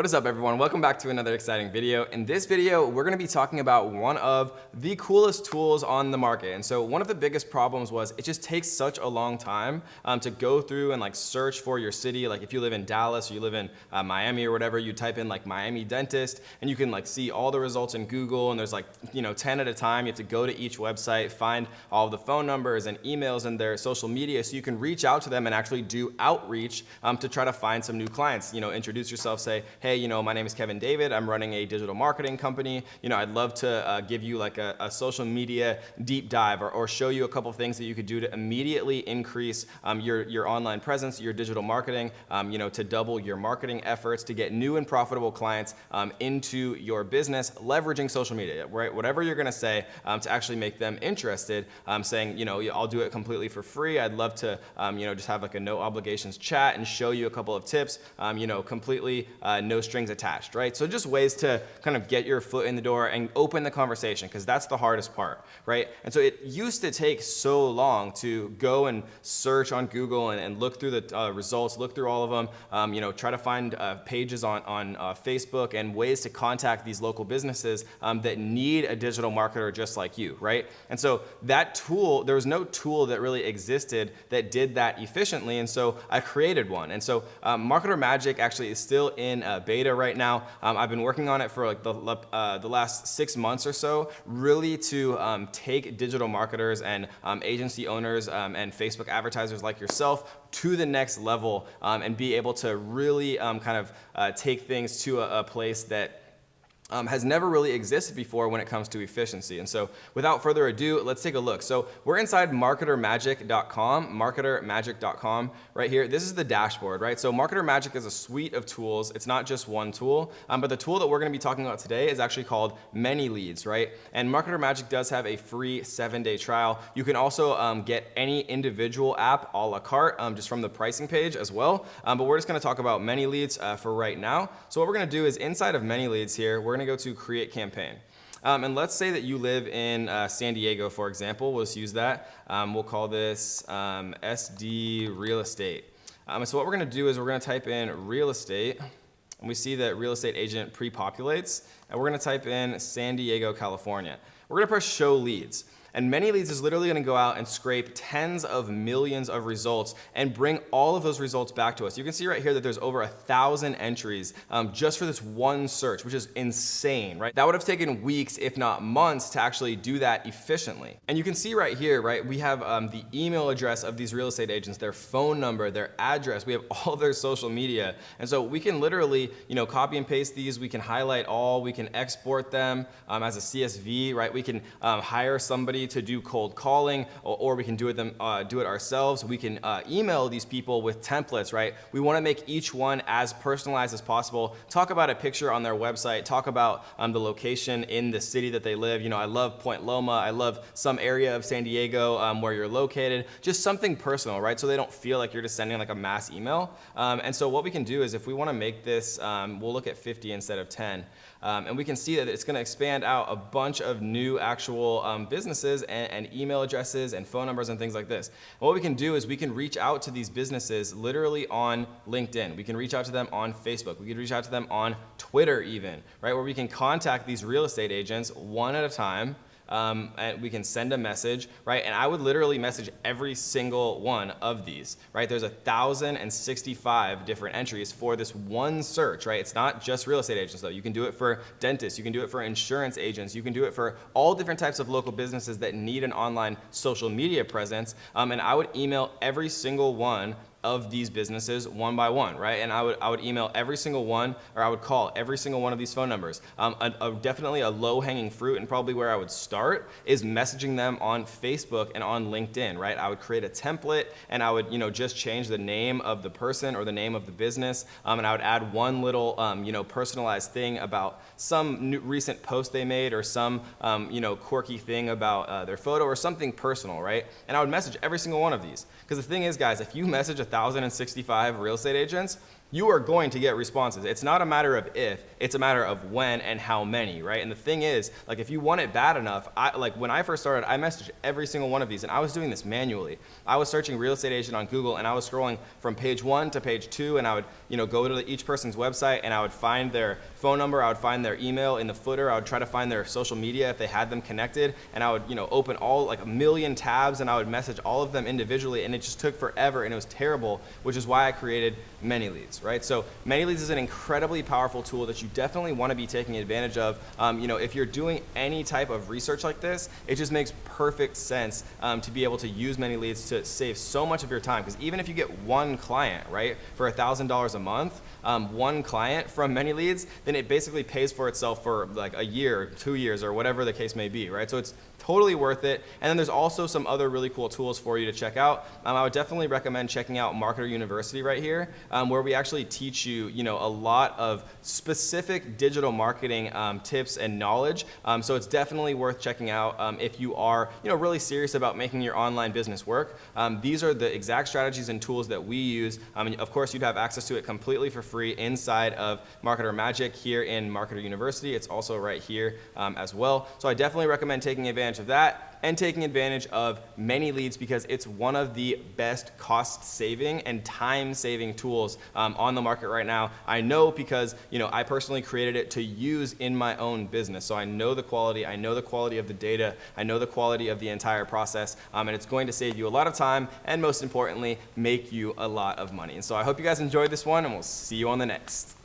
What is up, everyone? Welcome back to another exciting video. In this video, we're gonna be talking about one of the coolest tools on the market. And so one of the biggest problems was it just takes such a long time to go through and like search for your city. Like if you live in Dallas or you live in Miami or whatever, you type in like Miami dentist and you can like see all the results in Google, and there's like 10 at a time. You have to go to each website, find all of the phone numbers and emails and their social media so you can reach out to them and actually do outreach to try to find some new clients. Introduce yourself, say, hey, my name is Kevin David. I'm running a digital marketing company. I'd love to give you like a social media deep dive or show you a couple of things that you could do to immediately increase your online presence, your digital marketing, to double your marketing efforts, to get new and profitable clients into your business, leveraging social media, right? Whatever you're gonna say to actually make them interested, saying, I'll do it completely for free. I'd love to, just have like a no obligations chat and show you a couple of tips, completely no strings attached, right? So just ways to kind of get your foot in the door and open the conversation, because that's the hardest part, right? And so it used to take so long to go and search on Google and look through the results, look through all of them, try to find pages on Facebook and ways to contact these local businesses that need a digital marketer just like you, right? And so that tool, there was no tool that really existed that did that efficiently, and so I created one. And so Marketer Magic actually is still in beta right now. I've been working on it for like the last 6 months or so, really to take digital marketers and agency owners and Facebook advertisers like yourself to the next level and be able to really take things to a place that has never really existed before when it comes to efficiency. And so without further ado, let's take a look. So we're inside marketermagic.com right here. This is the dashboard, right? So Marketer Magic is a suite of tools. It's not just one tool, but the tool that we're gonna be talking about today is actually called Manyleads, right? And Marketer Magic does have a free 7-day trial. You can also get any individual app a la carte just from the pricing page as well. But we're just gonna talk about Manyleads for right now. So what we're gonna do is inside of Manyleads here, we're gonna go to create campaign. And let's say that you live in San Diego, for example. We'll just use that. We'll call this SD real estate. So what we're gonna do is we're gonna type in real estate, and we see that real estate agent pre-populates, and we're gonna type in San Diego, California. We're gonna press show leads. And Manyleads is literally gonna go out and scrape tens of millions of results and bring all of those results back to us. You can see right here that there's over 1,000 entries just for this one search, which is insane, right? That would have taken weeks, if not months, to actually do that efficiently. And you can see right here, right, we have the email address of these real estate agents, their phone number, their address, we have all their social media. And so we can literally, copy and paste these, we can highlight all, we can export them as a CSV, right? We can hire somebody to do cold calling, or we can do it ourselves. We can email these people with templates, right? We want to make each one as personalized as possible. Talk about a picture on their website. Talk about the location in the city that they live. I love Point Loma. I love some area of San Diego where you're located. Just something personal, right? So they don't feel like you're just sending like a mass email. And so what we can do is if we want to make this, we'll look at 50 instead of 10. And we can see that it's going to expand out a bunch of new actual businesses and email addresses and phone numbers and things like this. And what we can do is we can reach out to these businesses literally on LinkedIn. We can reach out to them on Facebook. We can reach out to them on Twitter even, right? Where we can contact these real estate agents one at a time. And we can send a message, right? And I would literally message every single one of these, right? There's 1,065 different entries for this one search, right? It's not just real estate agents though. You can do it for dentists, you can do it for insurance agents, you can do it for all different types of local businesses that need an online social media presence. And I would email every single one of these businesses one by one, right? And I would email every single one, or I would call every single one of these phone numbers. Definitely a low-hanging fruit, and probably where I would start is messaging them on Facebook and on LinkedIn, right? I would create a template, and I would just change the name of the person or the name of the business, and I would add one little personalized thing about some recent post they made, or some quirky thing about their photo, or something personal, right? And I would message every single one of these, because the thing is, guys, if you message 1,065 real estate agents, you are going to get responses. It's not a matter of if, it's a matter of when and how many, right? And the thing is, like, if you want it bad enough, like when I first started, I messaged every single one of these, and I was doing this manually. I was searching real estate agent on Google, and I was scrolling from page 1 to page 2, and I would, go to each person's website, and I would find their phone number, I would find their email in the footer, I would try to find their social media if they had them connected, and I would, open all, like, a million tabs, and I would message all of them individually, and it just took forever, and it was terrible, which is why I created Manyleads, right? So Manyleads is an incredibly powerful tool that you definitely want to be taking advantage of. If you're doing any type of research like this, it just makes perfect sense to be able to use Manyleads to save so much of your time. Because even if you get one client, right, for $1,000 a month, one client from Manyleads, then it basically pays for itself for like a year, 2 years, or whatever the case may be, right? So it's totally worth it. And then there's also some other really cool tools for you to check out. I would definitely recommend checking out Marketer University right here, where we actually teach you, a lot of specific digital marketing tips and knowledge. So it's definitely worth checking out if you are, really serious about making your online business work. These are the exact strategies and tools that we use. Of course, you'd have access to it completely for free inside of Marketer Magic here in Marketer University. It's also right here as well. So I definitely recommend taking advantage of that and taking advantage of Manyleads because it's one of the best cost-saving and time-saving tools on the market right now. I know because I personally created it to use in my own business, so I know the quality of the data, I know the quality of the entire process, and it's going to save you a lot of time and most importantly, make you a lot of money. And so I hope you guys enjoyed this one, and we'll see you on the next.